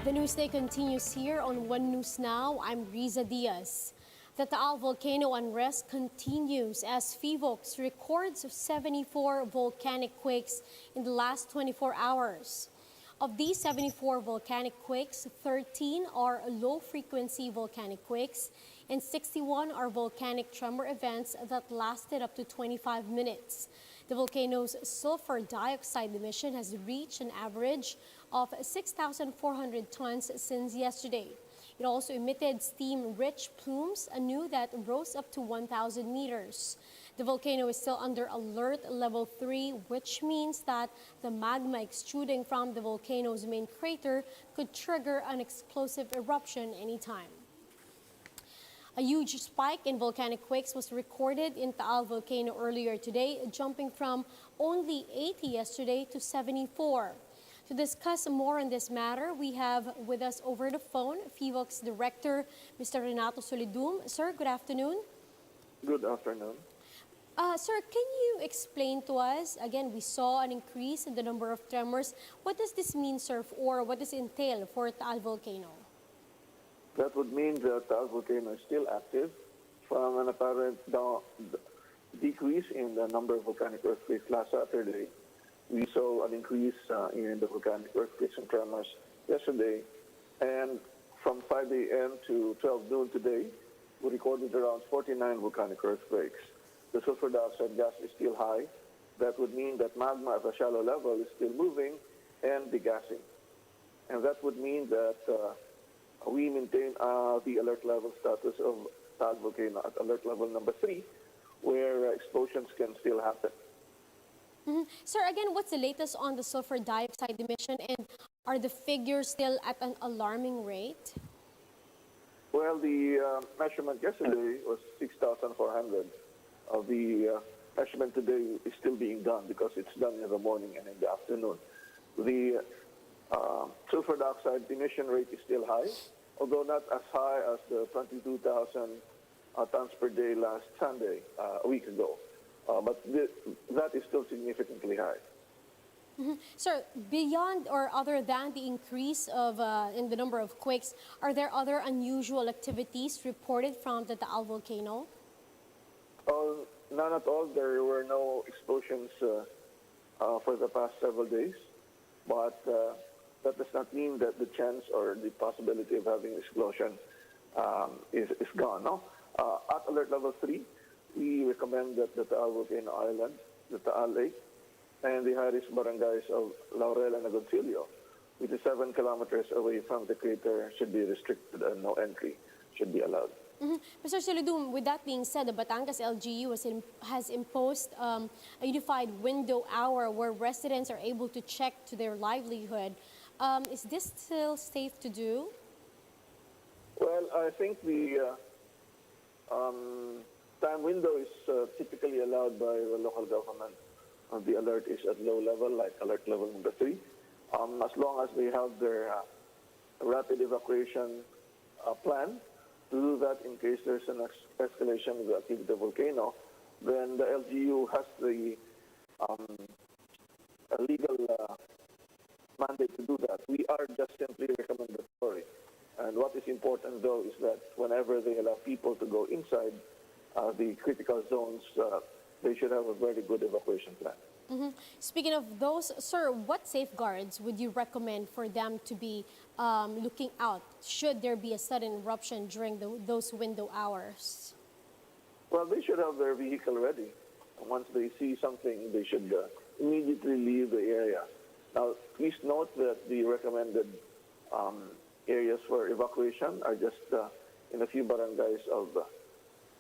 The news day continues here on One News Now. I'm Riza Diaz. The Taal volcano unrest continues as FIVOX records 74 volcanic quakes in the last 24 hours. Of these 74 volcanic quakes, 13 are low-frequency volcanic quakes and 61 are volcanic tremor events that lasted up to 25 minutes. The volcano's sulfur dioxide emission has reached an average of 6,400 tons since yesterday. It also emitted steam-rich plumes anew that rose up to 1,000 meters. The volcano is still under alert level 3, which means that the magma extruding from the volcano's main crater could trigger an explosive eruption anytime. A huge spike in volcanic quakes was recorded in Taal volcano earlier today, jumping from only 80 yesterday to 74. To discuss more on this matter, we have with us over the phone FIVOX Director, Mr. Renato Solidum. Sir, good afternoon. Good afternoon. Sir, can you explain to us, again, we saw an increase in the number of tremors. What does this mean, sir, or what does it entail for Taal volcano? That would mean that Taal volcano is still active from an apparent decrease in the number of volcanic earthquakes last Saturday. We saw an increase in the volcanic earthquakes and tremors yesterday, and from 5 a.m. to 12 noon today, we recorded around 49 volcanic earthquakes. The sulfur dioxide gas is still high. That would mean that magma at a shallow level is still moving and degassing. And that would mean that we maintain the alert level status of Taal volcano at alert level number 3, where explosions can still happen. Sir, again, what's the latest on the sulfur dioxide emission, and are the figures still at an alarming rate? Well, the measurement yesterday was 6,400. The measurement today is still being done because it's done in the morning and in the afternoon. The sulfur dioxide emission rate is still high, although not as high as the 22,000 tons per day last Sunday, a week ago. But that is still significantly high. Sir, beyond or other than the increase of in the number of quakes, are there other unusual activities reported from the Taal volcano? None at all. There were no explosions for the past several days, but that does not mean that the chance or the possibility of having explosion is gone. No? At alert level 3, we recommend that the Taal volcano island, the Taal Lake, and the high-risk barangays of Laurel and Agoncillo, which is 7 kilometers away from the crater, should be restricted and no entry should be allowed. Mr. Solidum, with that being said, the Batangas LGU has imposed a unified window hour where residents are able to check to their livelihood. Is this still safe to do? Well, I think the time window is typically allowed by the local government. The alert is at low level, like alert level number 3. As long as they have their rapid evacuation plan to do that in case there's an escalation of the activity of the volcano, then the LGU has the legal mandate to do that. We are just simply recommendatory. And what is important, though, is that whenever they allow people to go inside the critical zones, they should have a very good evacuation plan. Speaking of those, sir, what safeguards would you recommend for them to be looking out should there be a sudden eruption during those window hours? Well, they should have their vehicle ready. Once they see something, they should immediately leave the area. Now, please note that the recommended areas for evacuation are just in a few barangays of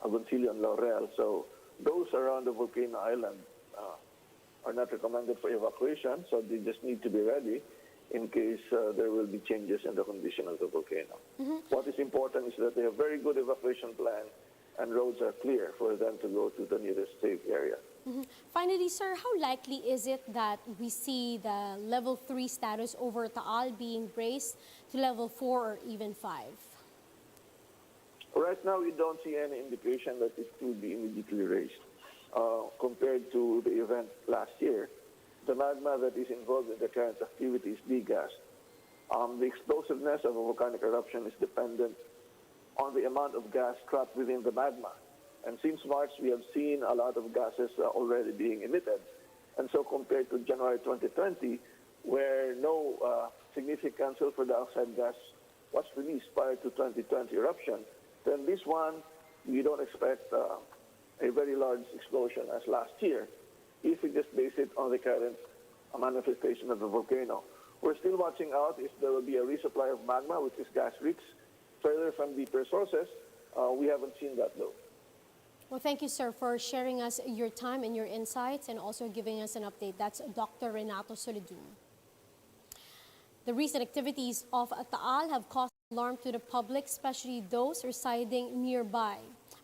Agoncillo and Laurel. So those around the volcano island are not recommended for evacuation, so they just need to be ready in case there will be changes in the condition of the volcano. What is important is that they have very good evacuation plan and roads are clear for them to go to the nearest safe area. Finally, sir, how likely is it that we see the level 3 status over Taal being raised to level 4 or even 5? Right now, we don't see any indication that it will be immediately raised. Compared to the event last year, the magma that is involved in the current activity is degassed. The explosiveness of a volcanic eruption is dependent on the amount of gas trapped within the magma. And since March, we have seen a lot of gases already being emitted. And so compared to January 2020, where no significant sulfur dioxide gas was released prior to 2020 eruption, then this one, we don't expect a very large explosion as last year if we just base it on the current manifestation of the volcano. We're still watching out if there will be a resupply of magma, which is gas-rich, further from deeper sources. We haven't seen that though. Well, thank you, sir, for sharing us your time and your insights and also giving us an update. That's Dr. Renato Solidum. The recent activities of Taal have caused alarm to the public, especially those residing nearby.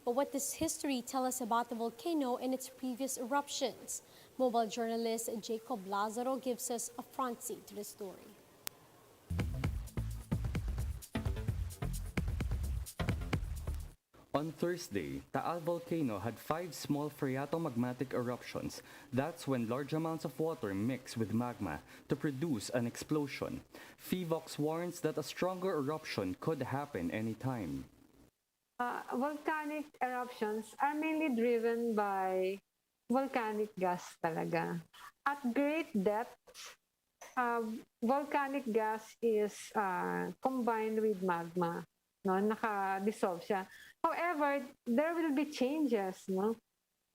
But what does history tell us about the volcano and its previous eruptions? Mobile journalist Jacob Lazaro gives us a front seat to the story. On Thursday, Taal volcano had 5 small phreatomagmatic eruptions. That's when large amounts of water mix with magma to produce an explosion. FIVOX warns that a stronger eruption could happen anytime. Volcanic eruptions are mainly driven by volcanic gas talaga. At great depths, volcanic gas is combined with magma. No, naka-dissolve siya. However, there will be changes, no,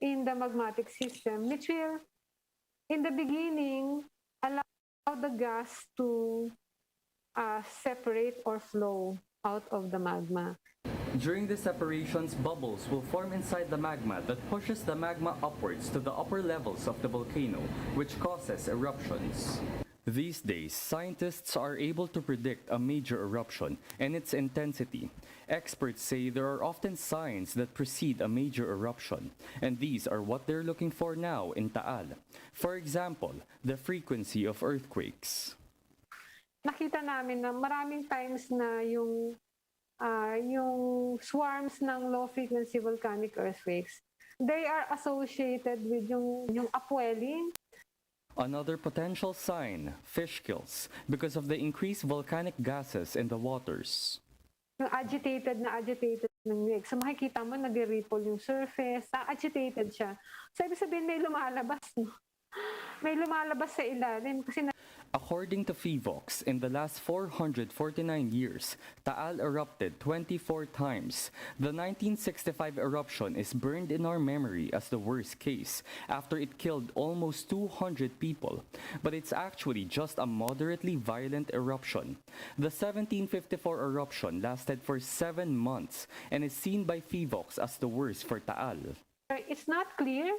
in the magmatic system, which will, in the beginning, allow the gas to separate or flow out of the magma. During the separations, bubbles will form inside the magma that pushes the magma upwards to the upper levels of the volcano, which causes eruptions. These days, scientists are able to predict a major eruption and its intensity. Experts say there are often signs that precede a major eruption, and these are what they're looking for now in Taal. For example, the frequency of earthquakes. Nakita namin na maraming times na yung swarms ng low-frequency volcanic earthquakes, they are associated with yung upwelling. Another potential sign, fish kills, because of the increased volcanic gases in the waters. Yung agitated ng lake. So makikita mo, nag-ripple yung surface, agitated siya. So ibig sabihin may lumalabas, no? May lumalabas sa ilalim kasi According to FIVOX, in the last 449 years, Taal erupted 24 times. The 1965 eruption is burned in our memory as the worst case, after it killed almost 200 people. But it's actually just a moderately violent eruption. The 1754 eruption lasted for 7 months and is seen by FIVOX as the worst for Taal. it's not clear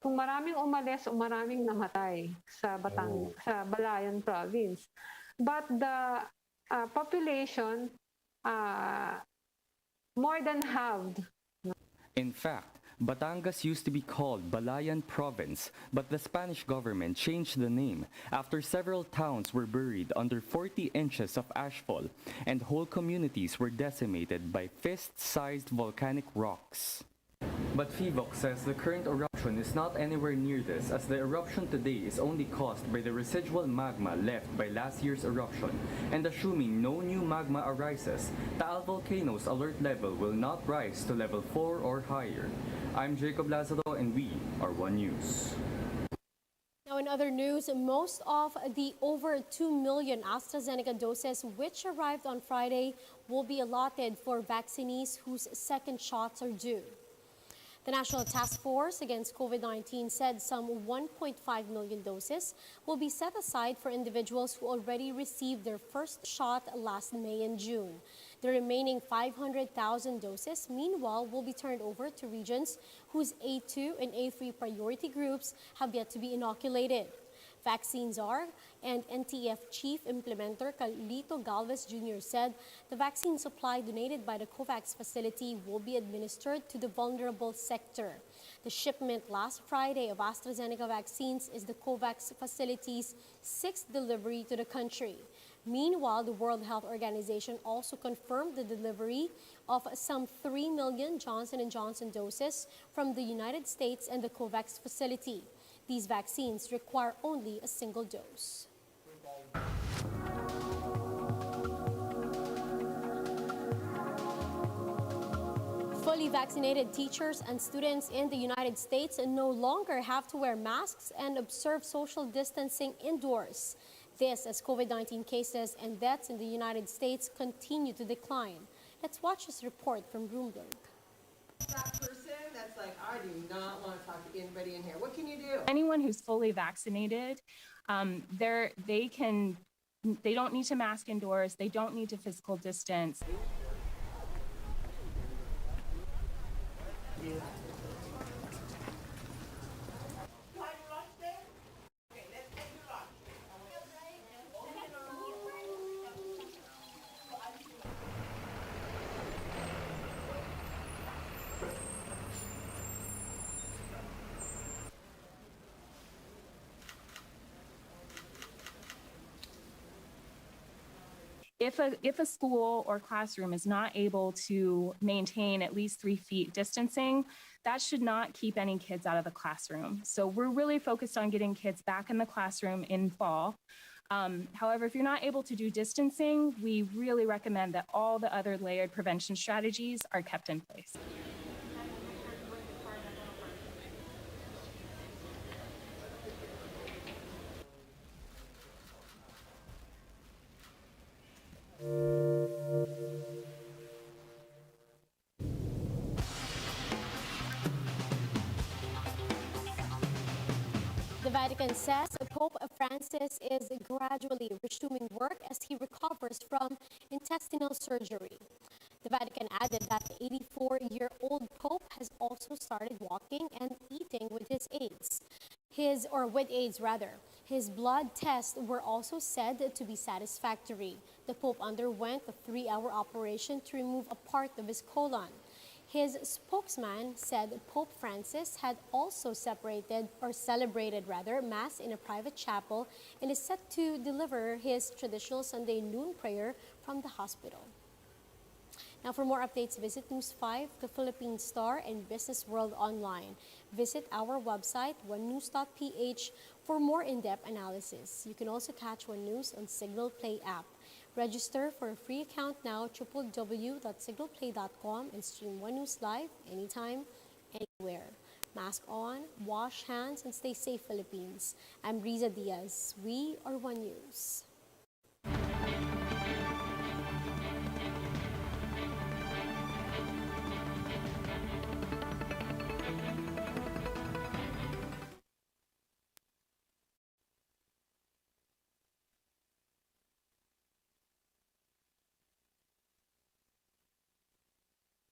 kung maraming umalis o maraming namatay sa sa Balayan province. But the population more than halved. In fact, Batangas used to be called Balayan Province, but the Spanish government changed the name after several towns were buried under 40 inches of ashfall and whole communities were decimated by fist-sized volcanic rocks. But FIVOX says the current eruption is not anywhere near this, as the eruption today is only caused by the residual magma left by last year's eruption, and assuming no new magma arises, Taal volcano's alert level will not rise to level 4 or higher. I'm Jacob Lazaro and we are One News. Now, in other news, most of the over 2 million AstraZeneca doses which arrived on Friday will be allotted for vaccinees whose second shots are due. The National Task Force Against COVID-19 said some 1.5 million doses will be set aside for individuals who already received their first shot last May and June. The remaining 500,000 doses, meanwhile, will be turned over to regions whose A2 and A3 priority groups have yet to be inoculated. Vaccines are, and NTF Chief Implementer Carlito Galvez Jr. said the vaccine supply donated by the COVAX facility will be administered to the vulnerable sector. The shipment last Friday of AstraZeneca vaccines is the COVAX facility's 6th delivery to the country. Meanwhile, the World Health Organization also confirmed the delivery of some 3 million Johnson & Johnson doses from the United States and the COVAX facility. These vaccines require only a single dose. Fully vaccinated teachers and students in the United States no longer have to wear masks and observe social distancing indoors. This as COVID-19 cases and deaths in the United States continue to decline. Let's watch this report from Bloomberg. That person that's like, I do not want to talk to anybody in here. What can you do? Anyone who's fully vaccinated, they don't need to mask indoors. They don't need to physical distance. If a school or classroom is not able to maintain at least 3 feet distancing, that should not keep any kids out of the classroom. So we're really focused on getting kids back in the classroom in fall. However, if you're not able to do distancing, we really recommend that all the other layered prevention strategies are kept in place. The Vatican says Pope Francis is gradually resuming work as he recovers from intestinal surgery. The Vatican added that the 84-year-old Pope has also started walking and eating with his aides. His blood tests were also said to be satisfactory. The Pope underwent a 3-hour operation to remove a part of his colon. His spokesman said Pope Francis had also celebrated Mass in a private chapel and is set to deliver his traditional Sunday noon prayer from the hospital. Now, for more updates, visit News 5, the Philippine Star, and Business World Online. Visit our website, onenews.ph, for more in-depth analysis. You can also catch One News on Signal Play app. Register for a free account now, www.signalplay.com, and stream One News live anytime, anywhere. Mask on, wash hands, and stay safe, Philippines. I'm Riza Diaz. We are One News.